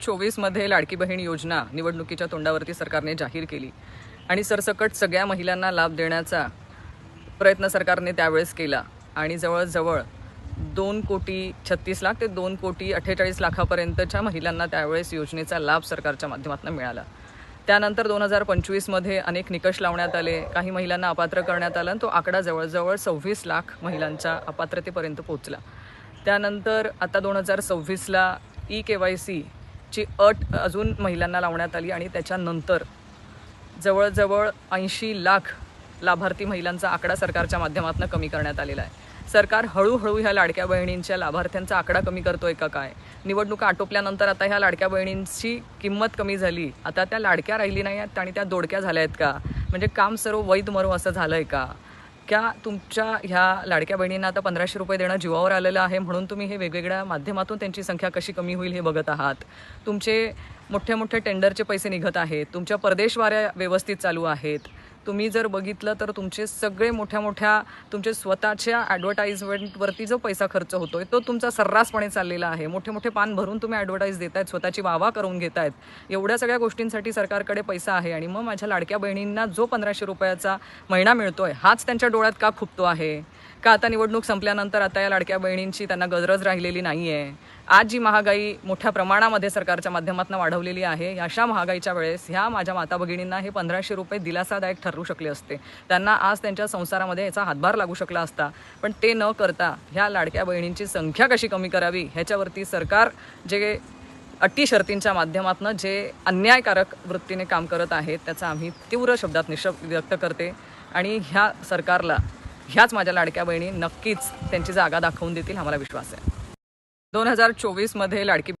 2024 लाडकी बहीण योजना निवडणुकीच्या तोंडावरती सरकारने जाहीर केली आणि सरसकट सगळ्या महिलांना लाभ देण्याचा प्रयत्न सरकारने त्यावेळेस केला आणि जवळजवळ 2,36,00,000 ते 2,48,00,000पर्यंतच्या महिलांना त्यावेळेस योजनेचा लाभ सरकारच्या माध्यमातून मिळाला। त्यानंतर 2025 अनेक निकष लावण्यात आले, काही महिलांना अपात्र करण्यात आलं आणि तो आकडा जवळजवळ 26 लाख महिलांच्या अपात्रतेपर्यंत पोहोचला। त्यानंतर आता 2026ला ई-KYC ची अट अजून महिलांना लावण्यात आली आणि त्याच्यानंतर जवळजवळ 80 लाख लाभार्थी महिलांचा आकडा सरकारच्या माध्यमातून कमी करण्यात आलेला आहे। सरकार हळूहळू ह्या लाडक्या बहिणींच्या लाभार्थ्यांचा आकडा कमी करतोय का काय? निवडणुका आटोपल्यानंतर आता ह्या लाडक्या बहिणींची किंमत कमी झाली, आता त्या लाडक्या राहिली नाही आहेत आणि त्या दोडक्या झाल्या आहेत का? म्हणजे काम सर्व वैध मरो असं झालंय का? क्या तुमच्या ह्या लाडक्या बहिणींना आता 1500 रुपये देणं जीवावर आलेलं आहे म्हणून तुम्ही हे वेगवेगळ्या माध्यमातून त्यांची संख्या कशी कमी होईल हे बघत आहात? तुमचे मोठे मोठे टेंडरचे पैसे निघत आहेत, तुमच्या परदेशवाऱ्या व्यवस्थित चालू आहेत। तुम्ही जर बघितलं तर तुमचे सगळे मोठ्या तुमचे स्वतःच्या ॲडव्हर्टाइजमेंटवरती जो पैसा खर्च होतोय तो तुमचा सर्रासपणे चाललेला आहे। मोठे मोठे पान भरून तुम्ही ॲडव्हर्टाइज देतायत, स्वतःची वाहवा करून घेतायत। एवढ्या सगळ्या गोष्टींसाठी सरकारकडे पैसा आहे आणि मग माझ्या लाडक्या बहिणींना जो 1500 रुपयाचा महिना मिळतोय हाच त्यांच्या डोळ्यात का खुपतो आहे? का आता निवडणूक संपल्यानंतर आता या लाडक्या बहिणींची त्यांना गरज राहिलेली नाही आहे? आज जी महागाई मोठ्या प्रमाणामध्ये सरकारच्या माध्यमातून वाढवलेली आहे, अशा महागाईच्या वेळेस ह्या माझ्या माता भगिनींना हे 1500 रुपये दिलासादायक ठरू शकले असते। त्यांना आज त्यांच्या संसारामध्ये याचा हातभार लागू शकला असता, पण ते न करता ह्या लाडक्या बहिणींची संख्या कशी कमी करावी ह्याच्यावरती सरकार जे अटी शर्तींच्या माध्यमातून जे अन्यायकारक वृत्तीने काम करत आहेत त्याचा आम्ही तीव्र शब्दात निषेध व्यक्त करते आणि ह्या सरकारला ह्याच माझ्या लाडक्या बहिणी नक्कीच त्यांची जागा दाखवून देतील, आम्हाला विश्वास आहे। 2024 लाडकी